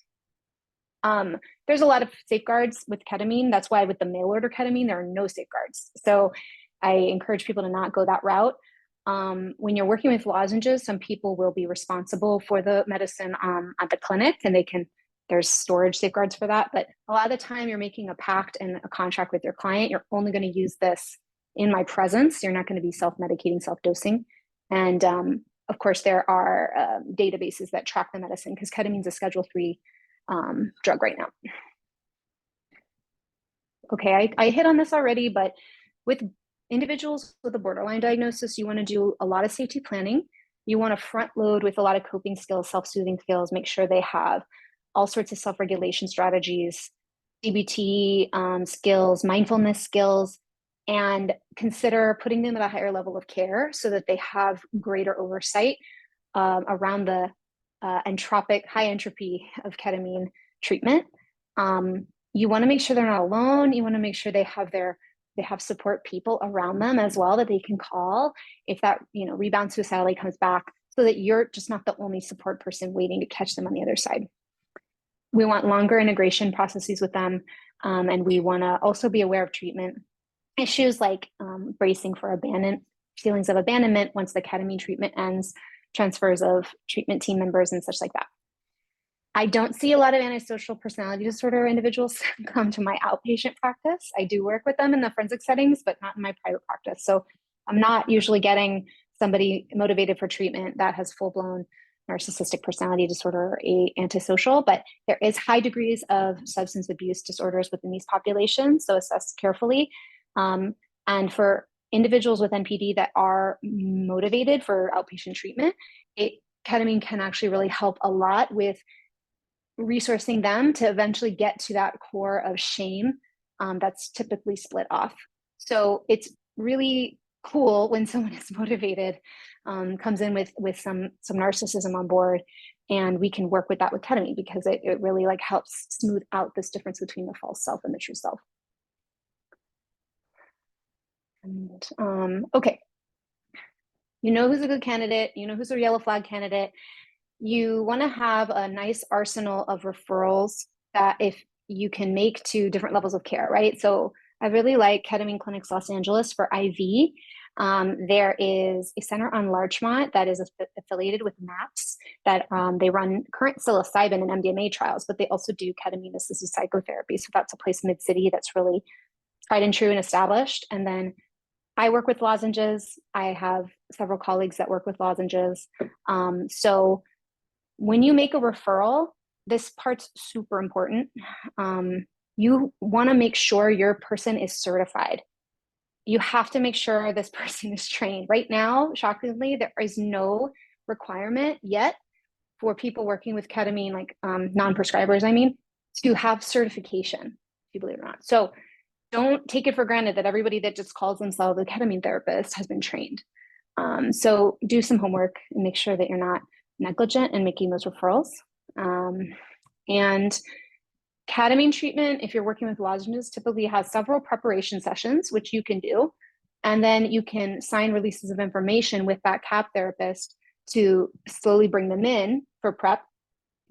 There's a lot of safeguards with ketamine. That's why with the mail order ketamine, there are no safeguards. So I encourage people to not go that route. When you're working with lozenges, some people will be responsible for the medicine at the clinic, and there's storage safeguards for that. But a lot of the time you're making a pact and a contract with your client. You're only going to use this in my presence. You're not going to be self-medicating, self-dosing. And of course, there are databases that track the medicine because ketamine is a Schedule III drug right now. Okay, I hit on this already, but with individuals with a borderline diagnosis, you want to do a lot of safety planning. You want to front load with a lot of coping skills, self-soothing skills, make sure they have all sorts of self-regulation strategies, CBT skills, mindfulness skills, and consider putting them at a higher level of care so that they have greater oversight around the entropic, high entropy of ketamine treatment. You want to make sure they're not alone. You want to make sure they have support people around them as well that they can call if that rebound suicidality comes back, so that you're just not the only support person waiting to catch them on the other side. We want longer integration processes with them, and we want to also be aware of treatment issues like bracing for feelings of abandonment once the ketamine treatment ends, transfers of treatment team members and such like that. I don't see a lot of antisocial personality disorder individuals come to my outpatient practice. I do work with them in the forensic settings, but not in my private practice. So I'm not usually getting somebody motivated for treatment that has full-blown narcissistic personality disorder or antisocial, but there is high degrees of substance abuse disorders within these populations, so assess carefully. And for individuals with NPD that are motivated for outpatient treatment, ketamine can actually really help a lot with resourcing them to eventually get to that core of shame that's typically split off. So it's really cool when someone is motivated, comes in with some narcissism on board, and we can work with that with ketamine because it really helps smooth out this difference between the false self and the true self. And, okay, who's a good candidate, who's a yellow flag candidate. You want to have a nice arsenal of referrals that if you can make to different levels of care, right? So I really like Ketamine Clinics Los Angeles for IV. There is a center on Larchmont that is affiliated with MAPS that they run current psilocybin and MDMA trials, but they also do ketamine assisted psychotherapy. So that's a place mid-city that's really tried and true and established. And then I work with lozenges. I have several colleagues that work with lozenges. So when you make a referral, this part's super important. You want to make sure your person is certified. You have to make sure this person is trained. Right now, shockingly, there is no requirement yet for people working with ketamine, like non-prescribers, I mean, to have certification, if you believe it or not. So don't take it for granted that everybody that just calls themselves a ketamine therapist has been trained. So do some homework and make sure that you're not negligent in making those referrals. And ketamine treatment, if you're working with lozenges, typically has several preparation sessions, which you can do. And then you can sign releases of information with that CAP therapist to slowly bring them in for prep.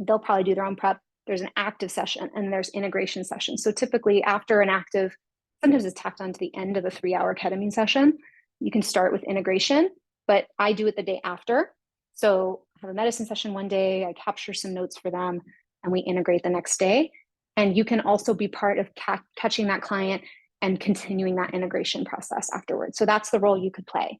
They'll probably do their own prep. There's an active session and there's integration sessions. So typically after an active, sometimes it's tacked on to the end of a 3-hour ketamine session. You can start with integration, but I do it the day after. So I have a medicine session one day, I capture some notes for them, and we integrate the next day. And you can also be part of catching that client and continuing that integration process afterwards. So that's the role you could play.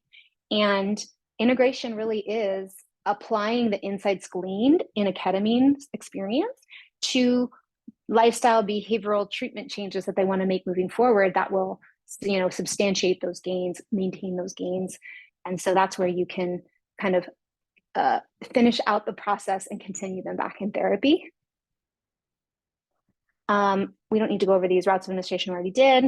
And integration really is applying the insights gleaned in a ketamine experience to lifestyle behavioral treatment changes that they want to make moving forward that will, you know, substantiate those gains, maintain those gains. And so that's where you can kind of finish out the process and continue them back in therapy. We don't need to go over these routes of administration, we already did.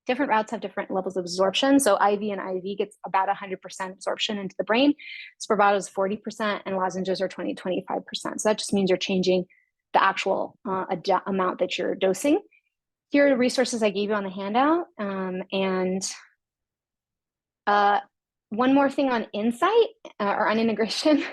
Different routes have different levels of absorption. So IV and IV gets about 100% absorption into the brain. Spravato is 40% and lozenges are 20-25%. So that just means you're changing the actual amount that you're dosing. Here are the resources I gave you on the handout. One more thing on insight or on integration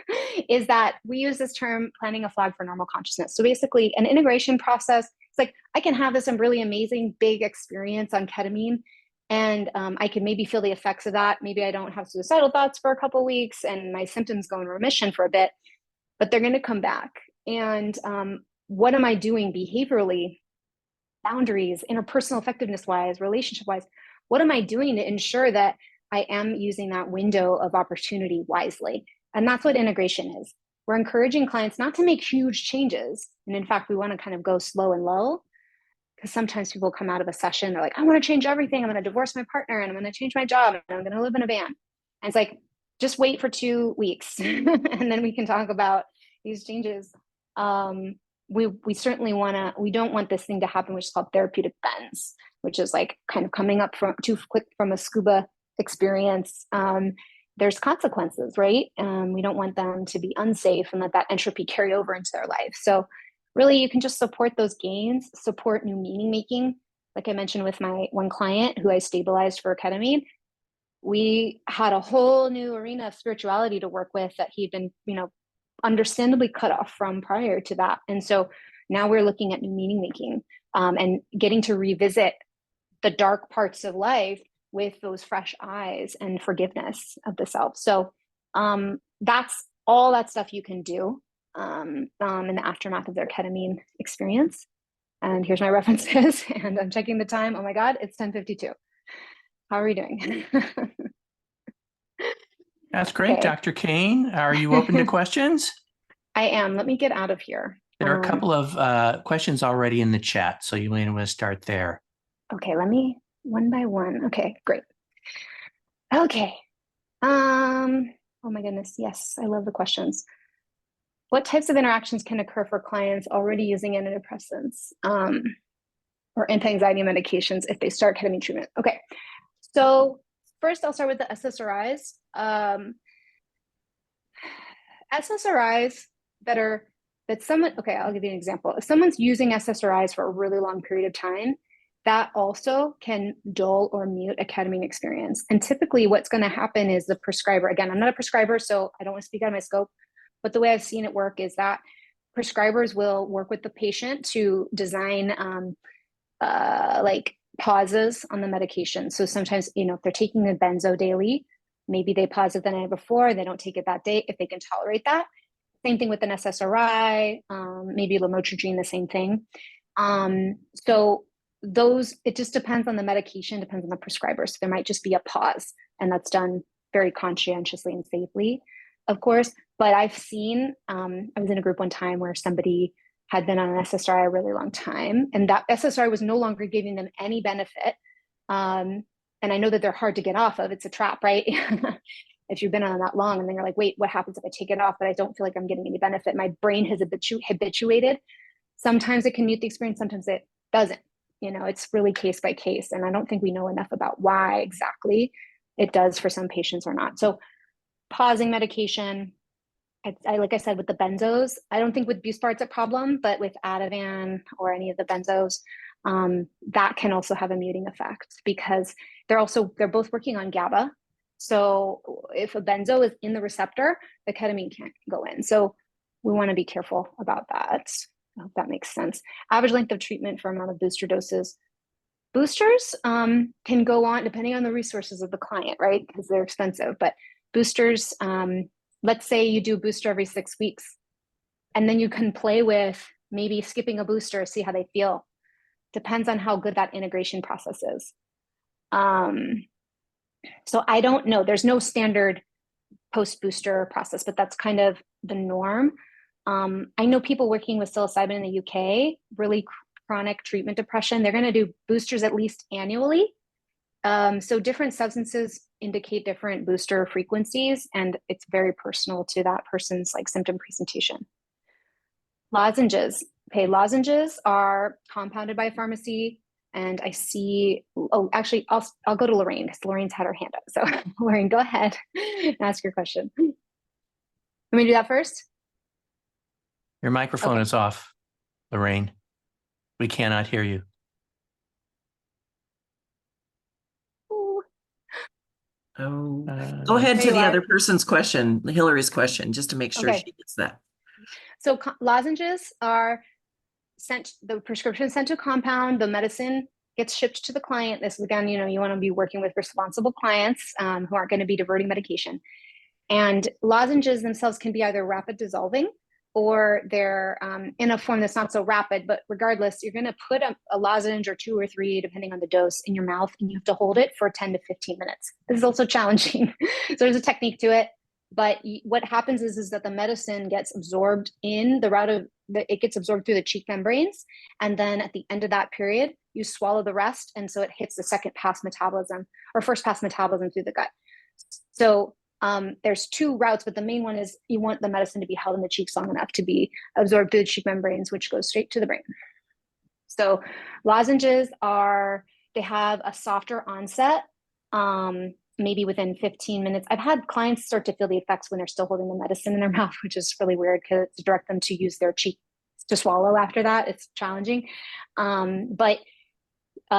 is that we use this term planting a flag for normal consciousness. So basically an integration process, it's like I can have this really amazing big experience on ketamine and I can maybe feel the effects of that. Maybe I don't have suicidal thoughts for a couple of weeks and my symptoms go in remission for a bit, but they're going to come back. And what am I doing behaviorally, boundaries, interpersonal effectiveness wise, relationship wise? What am I doing to ensure that I am using that window of opportunity wisely? And that's what integration is. We're encouraging clients not to make huge changes. And in fact, we want to kind of go slow and low, because sometimes people come out of a session, they're like, I want to change everything. I'm going to divorce my partner and I'm going to change my job and I'm going to live in a van. And it's like, just wait for 2 weeks and then we can talk about these changes. We certainly we don't want this thing to happen, which is called therapeutic bends, which is like kind of coming up from too quick from a scuba experience. There's consequences, right? We don't want them to be unsafe and let that entropy carry over into their life. So really you can just support those gains, support new meaning making. Like I mentioned with my one client who I stabilized for ketamine, we had a whole new arena of spirituality to work with that he'd been, understandably cut off from prior to that. And so now we're looking at new meaning making and getting to revisit the dark parts of life with those fresh eyes and forgiveness of the self. So that's all that stuff you can do in the aftermath of their ketamine experience. And here's my references and I'm checking the time. Oh my God, it's 10:52. How are we doing? That's great, okay. Dr. Kain, are you open to questions? I am. Let me get out of here. There are a couple of questions already in the chat, so you may want to start there. Okay, let me one by one. Okay, great. Okay. Oh my goodness. Yes, I love the questions. What types of interactions can occur for clients already using antidepressants or anti-anxiety medications if they start ketamine treatment? Okay, so first I'll start with the SSRIs. SSRIs I'll give you an example. If someone's using SSRIs for a really long period of time, that also can dull or mute a ketamine experience. And typically what's going to happen is the prescriber, again, I'm not a prescriber, so I don't want to speak out of my scope, but the way I've seen it work is that prescribers will work with the patient to design like pauses on the medication. So sometimes, if they're taking the benzo daily, maybe they pause it the night before, they don't take it that day if they can tolerate that. Same thing with an SSRI, maybe lamotrigine, the same thing. So it just depends on the medication, depends on the prescriber. So there might just be a pause, and that's done very conscientiously and safely, of course. But I've seen, I was in a group one time where somebody had been on an SSRI a really long time, and that SSRI was no longer giving them any benefit. And I know that they're hard to get off of. It's a trap, right? If you've been on that long and then you're like, wait, what happens if I take it off, but I don't feel like I'm getting any benefit? My brain has habituated. Sometimes it can mute the experience, sometimes it doesn't. It's really case by case. And I don't think we know enough about why exactly it does for some patients or not. So pausing medication, like I said, with the benzos, I don't think with Buspar it's a problem, but with Ativan or any of the benzos, that can also have a muting effect because they're both working on GABA. So if a benzo is in the receptor, the ketamine can't go in. So we want to be careful about that. I hope that makes sense. Average length of treatment for amount of booster doses. Boosters can go on depending on the resources of the client, right? Because they're expensive. But boosters, let's say you do a booster every 6 weeks, and then you can play with maybe skipping a booster, see how they feel. Depends on how good that integration process is. So I don't know. There's no standard post-booster process, but that's kind of the norm. I know people working with psilocybin in the UK, really chronic treatment depression, they're going to do boosters at least annually. So different substances indicate different booster frequencies, and it's very personal to that person's symptom presentation. Lozenges. Okay, lozenges are compounded by pharmacy. And I see, actually, I'll go to Lorraine because Lorraine's had her hand up. So Lorraine, go ahead and ask your question. Let me do that first. Your microphone is off, Lorraine. We cannot hear you. Go ahead to the other person's question, Hillary's question, just to make sure she gets that. So lozenges are the prescription sent to a compound, the medicine gets shipped to the client. This is, again, you want to be working with responsible clients who aren't going to be diverting medication. And lozenges themselves can be either rapid dissolving or they're in a form that's not so rapid, but regardless, you're going to put a lozenge or 2 or 3, depending on the dose, in your mouth, and you have to hold it for 10 to 15 minutes. This is also challenging. So there's a technique to it. But what happens is that the medicine gets absorbed in the route of it gets absorbed through the cheek membranes. And then at the end of that period, you swallow the rest. And so it hits the second pass metabolism or first pass metabolism through the gut. So there's 2 routes, but the main one is you want the medicine to be held in the cheeks long enough to be absorbed through the cheek membranes, which goes straight to the brain. So lozenges they have a softer onset. Maybe within 15 minutes. I've had clients start to feel the effects when they're still holding the medicine in their mouth, which is really weird because to direct them to use their cheek to swallow after that, it's challenging. But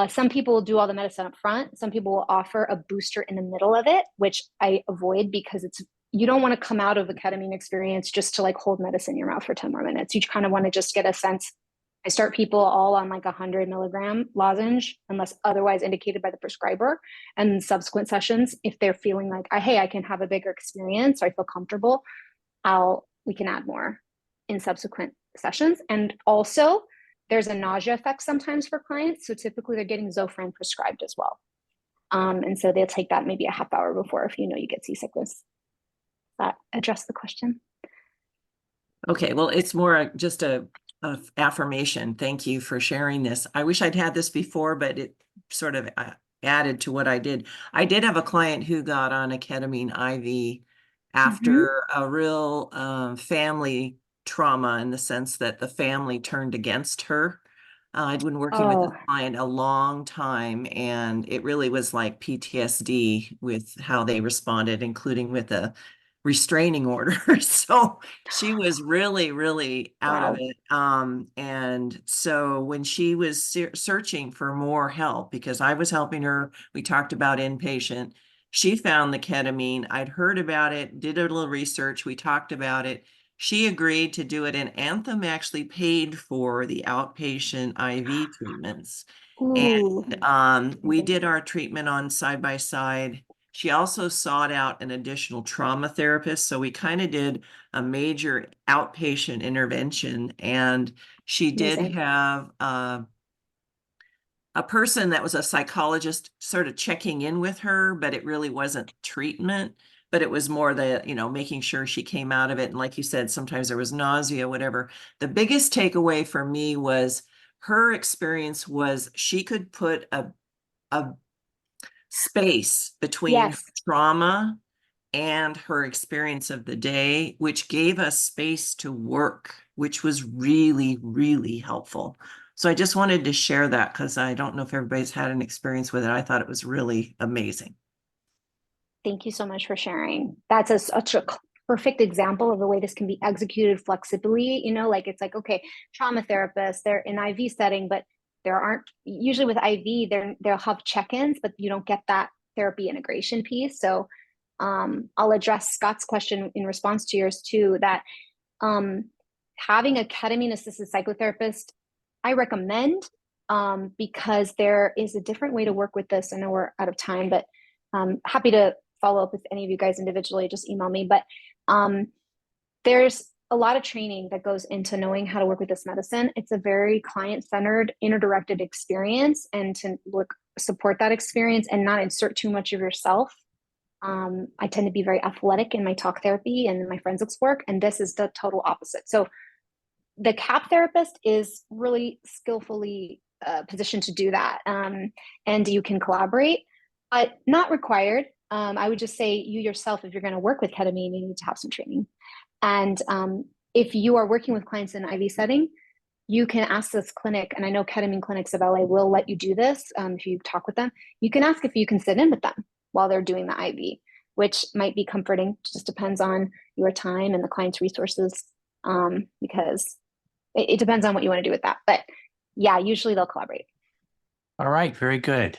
some people will do all the medicine up front. Some people will offer a booster in the middle of it, which I avoid because you don't want to come out of the ketamine experience just to hold medicine in your mouth for 10 more minutes. You kind of want to just get a sense. I start people all on 100 milligram lozenge, unless otherwise indicated by the prescriber. And subsequent sessions, if they're feeling hey, I can have a bigger experience, or I feel comfortable, we can add more in subsequent sessions. And also, there's a nausea effect sometimes for clients. So typically they're getting Zofran prescribed as well. And so they'll take that maybe a half hour before if you get seasickness. Does that address the question? Okay, well, it's more just a affirmation. Thank you for sharing this. I wish I'd had this before, but it sort of added to what I did. I did have a client who got on a ketamine IV after a real family trauma, in the sense that the family turned against her. I'd been working with this client a long time, and it really was like PTSD with how they responded, including with a restraining order. So she was really, really out of it. And so when she was searching for more help, because I was helping her, we talked about inpatient, she found the ketamine. I'd heard about it, did a little research, we talked about it. She agreed to do it, and Anthem actually paid for the outpatient IV treatments. Ooh, And we amazing. did our treatment on side by side. She also sought out an additional trauma therapist. So we kind of did a major outpatient intervention. And she did Amazing. have a person that was a psychologist sort of checking in with her, but it really wasn't treatment, but it was more the, making sure she came out of it. And like you said, sometimes there was nausea, whatever. The biggest takeaway for me was her experience was she could put a space between her Yes. trauma and her experience of the day, which gave us space to work, which was really, really helpful. So I just wanted to share that because I don't know if everybody's had an experience with it. I thought it was really amazing. Thank you so much for sharing. That's such a perfect example of the way this can be executed flexibly. Like it's like, okay, trauma therapists, they're in IV setting, but there aren't usually with IV, they'll have check-ins, but you don't get that therapy integration piece. So I'll address Scott's question in response to yours too, that having a ketamine assisted psychotherapist, I recommend because there is a different way to work with this. I know we're out of time, but happy to follow up with any of you guys individually. Just email me. But there's a lot of training that goes into knowing how to work with this medicine. It's a very client-centered, inner-directed experience, and to support that experience and not insert too much of yourself. I tend to be very athletic in my talk therapy and my forensics work, and this is the total opposite. So the CAP therapist is really skillfully positioned to do that, and you can collaborate, but not required. I would just say you yourself, if you're going to work with ketamine, you need to have some training. And if you are working with clients in an IV setting, you can ask this clinic, and I know ketamine clinics of LA will let you do this if you talk with them. You can ask if you can sit in with them while they're doing the IV, which might be comforting. It just depends on your time and the client's resources, because it depends on what you want to do with that. But yeah, usually they'll collaborate. All right, very good.